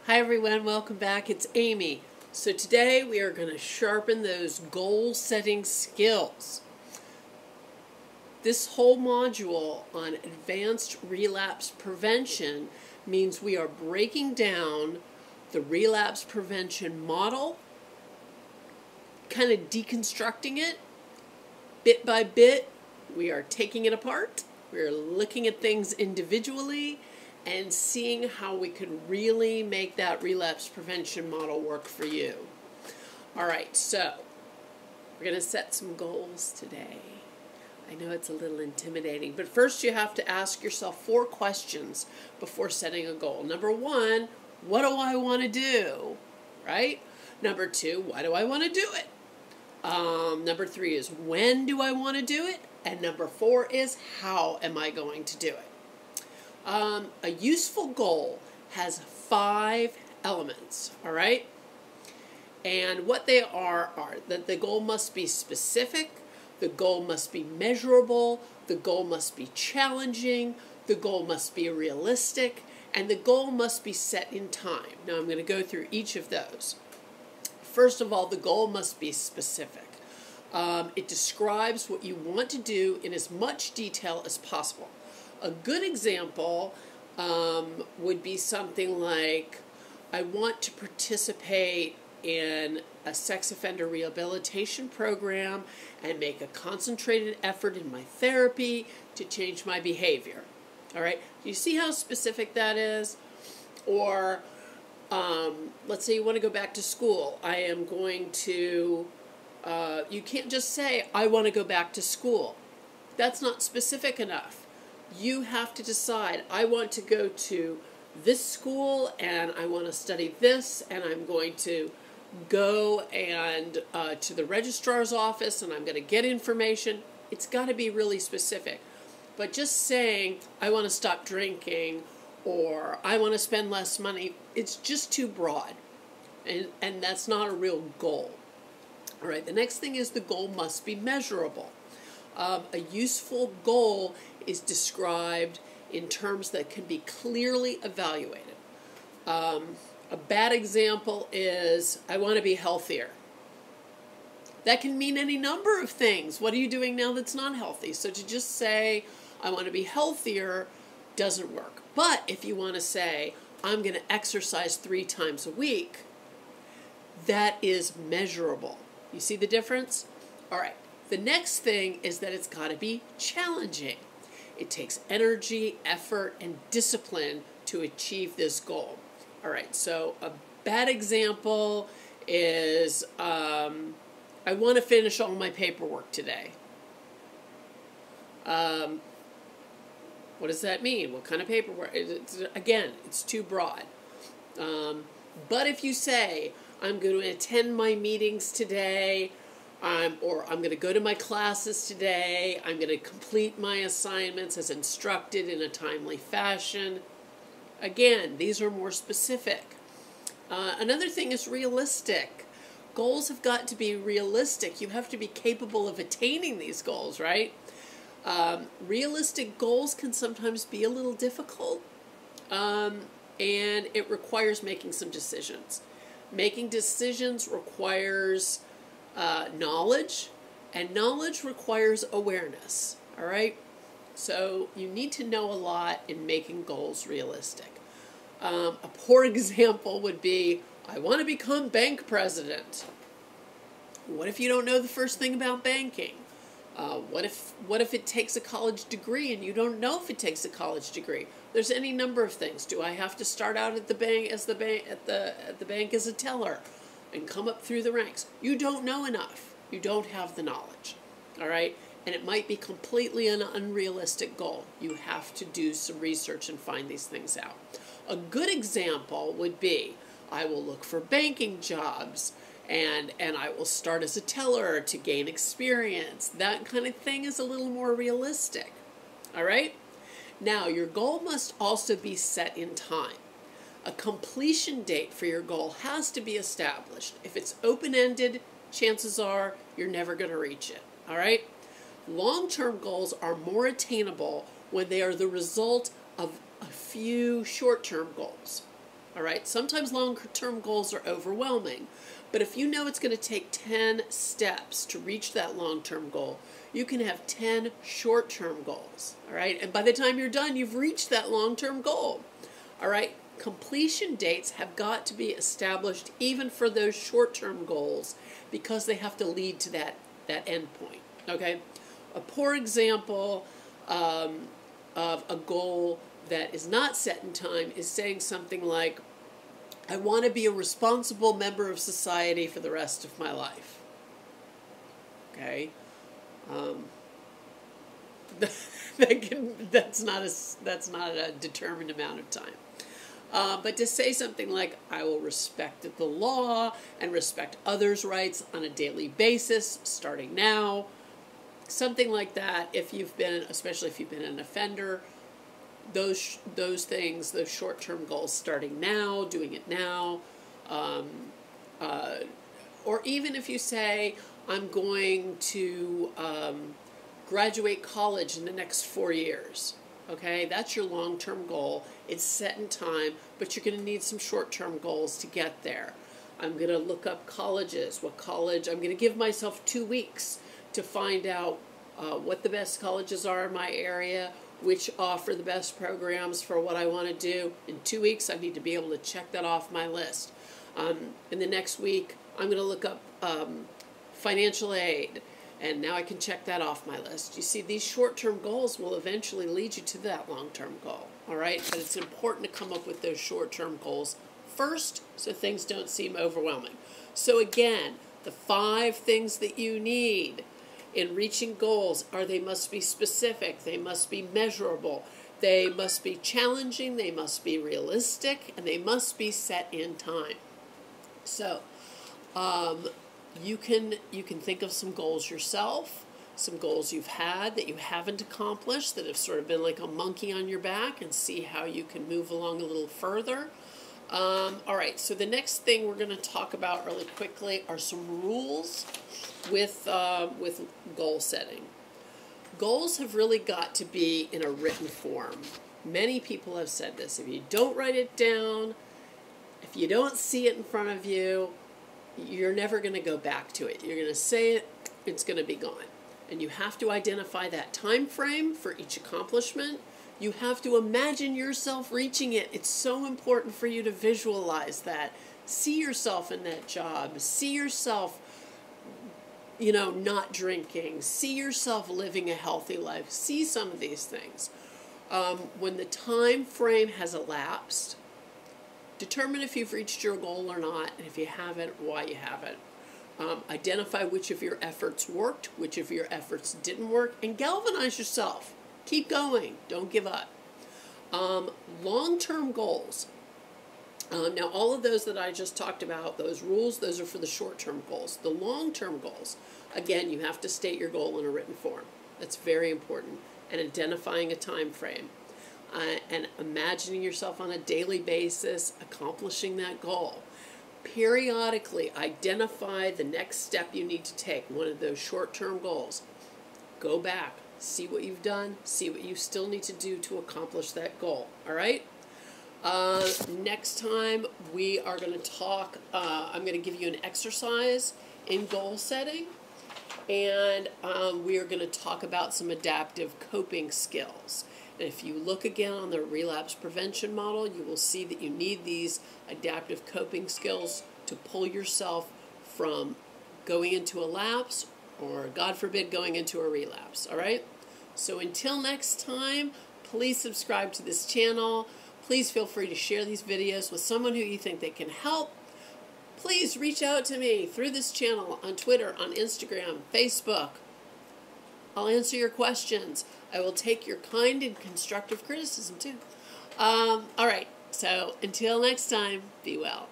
Hi everyone, welcome back. It's Amy. So today we are going to sharpen those goal setting skills. This whole module on advanced relapse prevention means we are breaking down the relapse prevention model, kind of deconstructing it bit by bit. We are taking it apart. We are looking at things individually and seeing how we could really make that relapse prevention model work for you. All right, so we're going to set some goals today. I know it's a little intimidating, but first you have to ask yourself 4 questions before setting a goal. Number 1, what do I want to do? Right? Number 2, why do I want to do it? Number 3 is when do I want to do it? And number 4 is how am I going to do it? A useful goal has 5 elements, all right? And what they are that the goal must be specific, the goal must be measurable, the goal must be challenging, the goal must be realistic, and the goal must be set in time. Now I'm going to go through each of those. First of all, the goal must be specific. It describes what you want to do in as much detail as possible. A good example would be something like, I want to participate in a sex offender rehabilitation program and make a concentrated effort in my therapy to change my behavior. All right, do you see how specific that is? Or let's say you want to go back to school. I am going to, you can't just say, I want to go back to school. That's not specific enough. You have to decide, I want to go to this school and I want to study this, and I'm going to go and to the registrar's office and I'm going to get information. It's got to be really specific. But just saying, I want to stop drinking or I want to spend less money, it's just too broad. And that's not a real goal. All right, the next thing is the goal must be measurable. A useful goal is described in terms that can be clearly evaluated. A bad example is, I want to be healthier. That can mean any number of things. What are you doing now that's not healthy? So to just say, I want to be healthier doesn't work. But if you want to say, I'm going to exercise 3 times a week, that is measurable. You see the difference? All right. The next thing is that it's got to be challenging. It takes energy, effort, and discipline to achieve this goal. All right, so a bad example is I want to finish all my paperwork today. What does that mean? What kind of paperwork? Again, it's too broad. But if you say, I'm going to attend my meetings today, or I'm going to go to my classes today, I'm going to complete my assignments as instructed in a timely fashion. Again, these are more specific. Another thing is realistic. Goals have got to be realistic. You have to be capable of attaining these goals, right? Realistic goals can sometimes be a little difficult, and it requires making some decisions. Making decisions requires knowledge, and knowledge requires awareness, all right? So you need to know a lot in making goals realistic. A poor example would be, I want to become bank president. What if you don't know the first thing about banking? What if it takes a college degree and you don't know if it takes a college degree? There's any number of things. Do I have to start out at the bank as a teller and come up through the ranks? You don't know enough. You don't have the knowledge. All right? And it might be completely an unrealistic goal. You have to do some research and find these things out. A good example would be, I will look for banking jobs and I will start as a teller to gain experience. That kind of thing is a little more realistic. All right? Now, your goal must also be set in time. A completion date for your goal has to be established. If it's open-ended, chances are you're never going to reach it. All right? Long-term goals are more attainable when they are the result of a few short-term goals. All right, sometimes long-term goals are overwhelming, but if you know it's going to take 10 steps to reach that long-term goal, you can have 10 short-term goals. All right, and by the time you're done, you've reached that long-term goal. All right, completion dates have got to be established even for those short-term goals because they have to lead to that end point. Okay, a poor example of a goal that is not set in time is saying something like, I want to be a responsible member of society for the rest of my life. Okay, that's not a determined amount of time. But to say something like, I will respect the law and respect others' rights on a daily basis, starting now, something like that. If you've been, especially if you've been an offender, those things, those short-term goals, starting now, doing it now, or even if you say, I'm going to graduate college in the next 4 years. Okay, that's your long-term goal. It's set in time, but you're going to need some short-term goals to get there. I'm going to look up colleges, what college, I'm going to give myself 2 weeks to find out what the best colleges are in my area, which offer the best programs for what I want to do. In 2 weeks, I need to be able to check that off my list. In the next week, I'm going to look up financial aid, and now I can check that off my list. You see, these short-term goals will eventually lead you to that long-term goal, all right? But it's important to come up with those short-term goals first so things don't seem overwhelming. So again, the 5 things that you need in reaching goals are they must be specific, they must be measurable, they must be challenging, they must be realistic, and they must be set in time. So you can think of some goals yourself, some goals you've had that you haven't accomplished that have sort of been like a monkey on your back, and see how you can move along a little further. All right, so the next thing we're going to talk about really quickly are some rules with goal setting. Goals have really got to be in a written form. Many people have said this. If you don't write it down, if you don't see it in front of you, you're never going to go back to it. You're going to say it, it's going to be gone. And you have to identify that time frame for each accomplishment. You have to imagine yourself reaching it. It's so important for you to visualize that. See yourself in that job. See yourself, not drinking. See yourself living a healthy life. See some of these things. When the time frame has elapsed, determine if you've reached your goal or not, and if you haven't, why you haven't. Identify which of your efforts worked, which of your efforts didn't work, and galvanize yourself. Keep going. Don't give up. Long-term goals. Now, all of those that I just talked about, those rules, those are for the short-term goals. The long-term goals, again, you have to state your goal in a written form. That's very important. And identifying a time frame. And imagining yourself on a daily basis accomplishing that goal. Periodically identify the next step you need to take, one of those short-term goals. Go back, see what you've done, see what you still need to do to accomplish that goal, all right? Next time we are going to talk, I'm going to give you an exercise in goal setting, and we are going to talk about some adaptive coping skills. And if you look again on the relapse prevention model, you will see that you need these adaptive coping skills to pull yourself from going into a lapse or, God forbid, going into a relapse. All right? So until next time, please subscribe to this channel. Please feel free to share these videos with someone who you think they can help. Please reach out to me through this channel on Twitter, on Instagram, Facebook. I'll answer your questions. I will take your kind and constructive criticism too. All right, so until next time, be well.